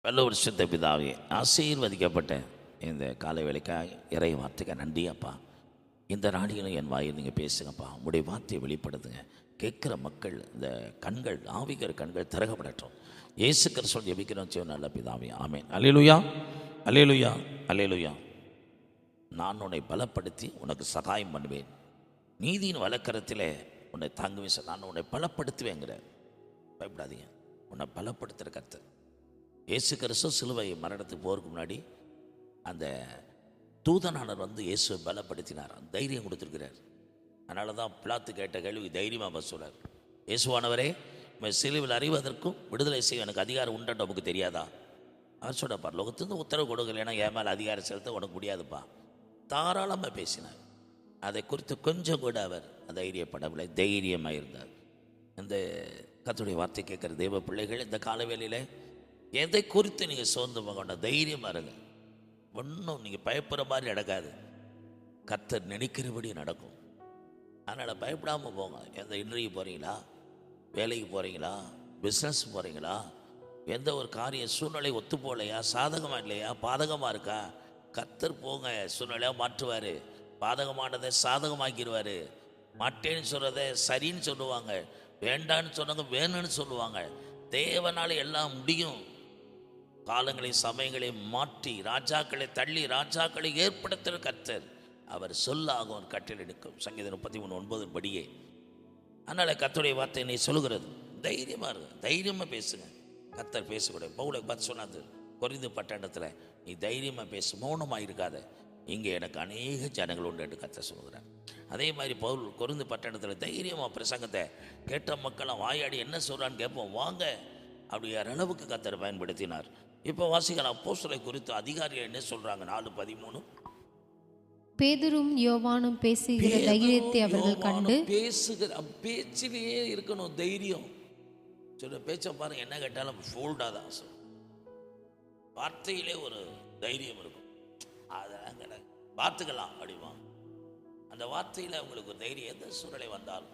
நல்ல ஒரு சித்த பிதாவே, ஆசீர்வதிக்கப்பட்ட இந்த காலை வேலைக்காக இறை வார்த்தைக்கு நன்றி அப்பா. இந்த நாடிகளும் என் வாயில் நீங்கள் பேசுங்கப்பா. உங்களுடைய வார்த்தையை வெளிப்படுத்துங்க. கேட்குற மக்கள் இந்த கண்கள், ஆவிக்கிற கண்கள் திறக்கப்படட்டும். இயேசு கிறிஸ்துவின் ஜெபிக்கிறோம் செய்வோம் நல்ல பிதாவே, ஆமென். அல்லேலூயா, அல்லேலூயா, அல்லேலூயா. நான் உன்னை பலப்படுத்தி உனக்கு சகாயம் பண்ணுவேன், நீதியின் வலக்கரத்திலே உன்னை தாங்குவேன். நான் உன்னை பலப்படுத்துவேங்கிற, பயப்படாதீங்க. உன்னை பலப்படுத்துகிற கர்த்தர் இயேசு கிறிஸ்து சிலுவை மரணத்துக்கு போகிறதுக்கு முன்னாடி அந்த தூதனானவர் வந்து இயேசுவை பலப்படுத்தினார், தைரியம் கொடுத்துருக்கிறார். அதனால தான் பிலாத்து கேட்ட கேள்வி தைரியமாக சொல்கிறார். இயேசுவானவரே, சிலுவையில் அறிவதற்கும் விடுதலை செய்ய எனக்கு அதிகாரம் உண்டுன்னு நமக்கு தெரியாதா? அவர் சொல்கிறப்பா, லோகத்துலேருந்து உத்தரவு கொடுக்கலைன்னா என் மேலே அதிகாரம் செலுத்த உனக்கு முடியாதுப்பா. தாராளமாக பேசினார். அதை குறித்து கொஞ்சம் கூட அவர் தைரியப்படவில்லை, தைரியமாக இருந்தார். இந்த கர்த்தருடைய வார்த்தை கேட்குற தெய்வ பிள்ளைகள், இந்த காலவேளையில் எதை குறித்து நீங்கள் சோர்ந்து போக தைரியமாக இருங்க. ஒன்றும் நீங்கள் பயப்படுற மாதிரி நடக்காது, கர்த்தர் நினைக்கிறபடி நடக்கும். அதனால் பயப்படாமல் போங்க. எந்த இன்டர்வியூ போகிறீங்களா, வேலைக்கு போகிறீங்களா, பிஸ்னஸ் போகிறீங்களா, எந்த ஒரு காரிய சூழ்நிலை ஒத்து போகலையா, சாதகமாக இல்லையா, பாதகமாக இருக்கா, கர்த்தர் போங்க, சூழ்நிலையாக மாற்றுவார். பாதகமானதை சாதகமாக்கிடுவார். மாட்டேன்னு சொல்கிறத சரின்னு சொல்லுவாங்க, வேண்டான்னு சொன்னவங்க வேணும்னு சொல்லுவாங்க. தேவனால் எல்லாம் முடியும். காலங்களை சமயங்களை மாற்றி ராஜாக்களை தள்ளி ராஜாக்களை ஏற்படுத்துகிற கர்த்தர். அவர் சொல்லாகும் ஒரு கட்டில் எடுக்கும். சங்கீதம் 33:9 படியே. அதனால் கர்த்தருடைய வார்த்தை நீ சொல்லுகிறது தைரியமாக இருங்க, தைரியமாக பேசுங்க. கர்த்தர் பேசக்கூடாது. பவுலை பார்த்து சொன்னாது கொரிந்து பட்டணத்தில், நீ தைரியமாக பேசு, மௌனமாக இருக்காத, இங்கே எனக்கு அநேக ஜனங்கள் உண்டு என்று கர்த்தர் சொல்கிறார். அதே மாதிரி பவுல் கொரிந்து பட்டணத்தில் தைரியமாக பிரசங்கத்தை கேட்ட மக்களாம் வாயாடி என்ன சொல்கிறான்னு கேட்போம், வாங்க அப்படிங்கிற அளவுக்கு கர்த்தர் பயன்படுத்தினார். இப்போ வாசிகள் அப்போஸ்தலரை குறித்து அதிகாரிகள் என்ன சொல்கிறாங்க? 4:13. பேதுரும் யோவானும் பேசுகிற தைரியத்தை அவர்கள் கண்டு, பேசுகிற பேச்சிலேயே இருக்கணும் தைரியம். சொல்ல பேச்சை பாருங்க, என்ன கேட்டாலும் ஃபோல்டாக தான் சொல்லும். வார்த்தையிலே ஒரு தைரியம் இருக்கும். அதெல்லாம் கிடையாது, பார்த்துக்கலாம் அப்படிமா. அந்த வார்த்தையில் உங்களுக்கு ஒரு தைரியம். எந்த சூழ்நிலை வந்தாலும்,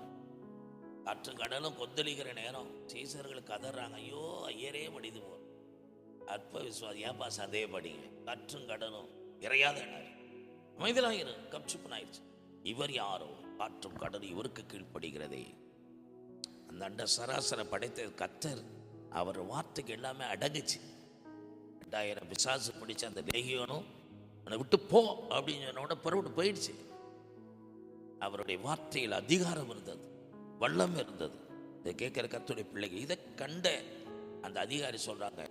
காற்று கடலும் கொந்தளிக்கிற நேரம் சீசர்கள் கதறாங்க, ஐயோ ஐயரே மடிது போகிறோம். அற்ப விசுவாசி, ஏப்பா சந்தேகப்படிங்க, காற்றும் கடலும் இறையாத அமைதலாயிரு கப்சுப்பன் ஆயிடுச்சு. இவர் யாரோ, காற்றும் கடலும் இவருக்கு கீழ்ப்படுகிறதே. அந்த அண்ட சராசர படைத்த கர்த்தர், அவர் வார்த்தைக்கு எல்லாமே அடங்குச்சு. 2000 பிசாசு பிடிச்ச அந்த லேகியோனும் அவனை விட்டு போ அப்படின்னு சொன்னோட புறப்பட்டு போயிடுச்சு. அவருடைய வார்த்தையில் அதிகாரம் இருந்தது, வல்லம் இருந்தது. இதை கேட்குற கர்த்தருடைய பிள்ளைகள், இதை கண்ட அந்த அதிகாரி சொல்றாங்க,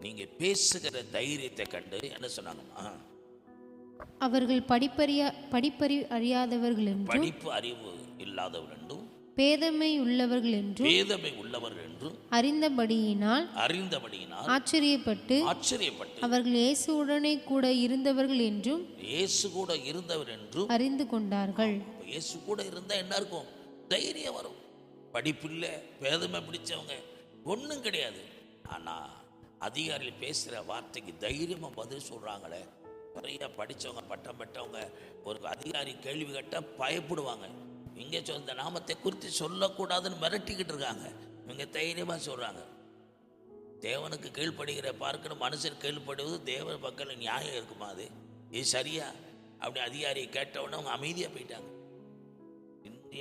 நீங்க பேசுகிற தைரியத்தை கண்டு என்ன சொன்னாங்க? அவர்கள் படிப்பறிவு அறியாதவர்கள் என்றும், படிப்பு அறிவு இல்லாதவர் என்றும், பேதமை உள்ளவர்கள் என்றும் அறிந்தபடியினால் ஆச்சரியப்பட்டு அவர்கள் இயேசுவுடனே கூட இருந்தவர்கள் என்றும் அறிந்து கொண்டார்கள். இயேசு கூட இருந்தா என்ன இருக்கும்? தைரியம் வரும். படிப்பு இல்லை, பேதமை பிடிச்சவங்க ஒன்றும் கிடையாது. ஆனா அதிகாரிகள் பேசுகிற வார்த்தைக்கு தைரியமாக பதில் சொல்கிறாங்களே. நிறைய படித்தவங்க, பட்டம் பெற்றவங்க ஒரு அதிகாரி கேள்வி கேட்டால் பயப்படுவாங்க. இங்கே இந்த நாமத்தை குறித்து சொல்லக்கூடாதுன்னு மிரட்டிக்கிட்டு இருக்காங்க. இவங்க தைரியமாக சொல்கிறாங்க. தேவனுக்கு கீழ்ப்படுகிற பார்க்கணும், மனுஷன் கீழ்ப்படுவது தேவன் பக்கம் நியாயம் இருக்குமா? இது சரியா? அப்படி அதிகாரியை கேட்டவுடனே அவங்க அமைதியாக போயிட்டாங்க.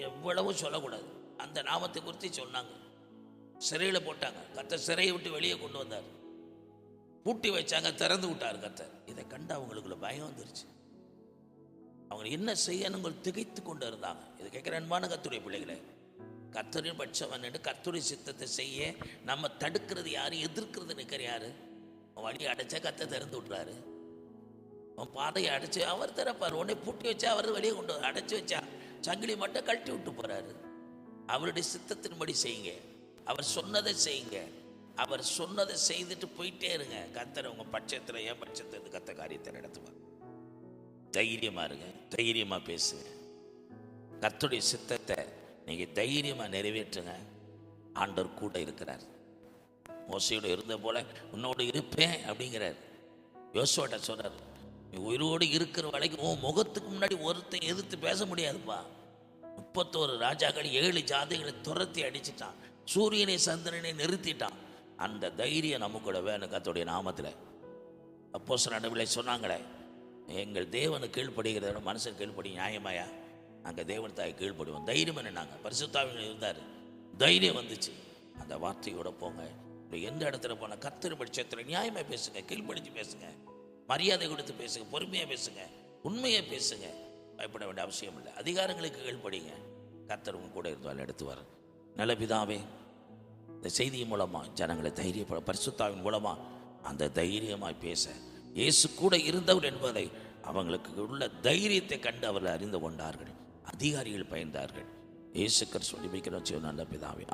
எவ்வளவும் சொல்லக்கூடாது. அந்த நாமத்தை குறித்து சொன்னாங்க. சிறையில் போட்டாங்க. கர்த்தர் சிறையை விட்டு வெளியே கொண்டு வந்தார். பூட்டி வச்சாங்க, திறந்து விட்டார் கர்த்தர். இதை கண்டு அவங்களுக்குள்ள பயம் வந்துருச்சு. அவங்க என்ன செய்யணுங்க திகைத்து கொண்டு இருந்தாங்க. இதை கேட்குற அன்பான கர்த்தருடைய பிள்ளைகளே, கர்த்தரின் பட்சம் என்று கர்த்தருடைய சித்தத்தை செய்ய நம்ம தடுக்கிறது யாரு, எதிர்க்கிறது நிற்கிற யாரு? வழியை அடைச்சா கர்த்தர் திறந்து விட்டுறாரு. அவன் பாதையை அடைச்சு அவர் திறப்பார். உடனே பூட்டி வச்சா அவர் வெளியே கொண்டு வர, அடைச்சி வச்சா சங்கிலி மட்டும் கழட்டி விட்டு போறாரு. அவருடைய சித்தத்தின்படி செய்யுங்க, அவர் சொன்னதை செய்யுங்க, அவர் சொன்னதை செய்துட்டு போயிட்டே இருங்க. கர்த்தர் உங்க பட்சத்தில், என் பட்சத்தில் கர்த்தர் காரியத்தை நடத்துவார். தைரியமா இருங்க, தைரியமா பேசுங்க. கர்த்தருடைய சித்தத்தை நீங்க தைரியமா நிறைவேற்றுங்க. ஆண்டவர் கூட இருக்கிறார். மோசையோட இருந்த போல உன்னோடு இருப்பேன் அப்படிங்கிறார். யோசுவாட்ட சொல்றார், நீ உயிரோடு இருக்கிற வரைக்கும் உன் முகத்துக்கு முன்னாடி ஒருத்தன் எதிர்த்து பேச முடியாதுப்பா. 31 ராஜாக்கள் 7 ஜாதிகளை துரத்தி அடிச்சிட்டான். சூரியனை சந்திரனை நிறுத்திட்டான். அந்த தைரியம் நமக்கூட வேணும் கர்த்தருடைய நாமத்தில். அப்போஸ்தலர் நடுவிலே சொன்னாங்களே, எங்கள் தேவனுக்கு கீழ்ப்படுகிறத மனுஷன் கீழ்ப்படி நியாயமாயா? நாங்கள் தேவன் தாய் கீழ்ப்படுவோம். தைரியம் என்னன்னாங்க, பரிசுத்தாவியில் இருந்தார், தைரியம் வந்துச்சு. அந்த வார்த்தையோட போங்க. எந்த இடத்துல போனால் கர்த்தர் பட்சத்தில் நியாயமாக பேசுங்க, கீழ்ப்படிஞ்சு பேசுங்க, மரியாதை கொடுத்து பேசுங்க, பொறுமையாக பேசுங்க, உண்மையாக பேசுங்க. பயப்பட வேண்டிய அவசியம் இல்லை. அதிகாரங்களுக்கு கீழ்ப்படிங்க. கர்த்தர் உங்க கூட இருந்தாலும் எடுத்துவார். நல்ல பிதாவே, இந்த செய்தியின் மூலமாக ஜனங்களை தைரியப்பட, பரிசுத்தாவின் மூலமாக அந்த தைரியமாய் பேச, இயேசு கூட இருந்தவர் என்பதை அவங்களுக்கு உள்ள தைரியத்தை கண்டு அவர்கள் அறிந்து கொண்டார்கள். அதிகாரிகள் பயந்தார்கள். இயேசு கிறிஸ்து சொல்லி வைக்கிறோம். நல்ல பிதாவே.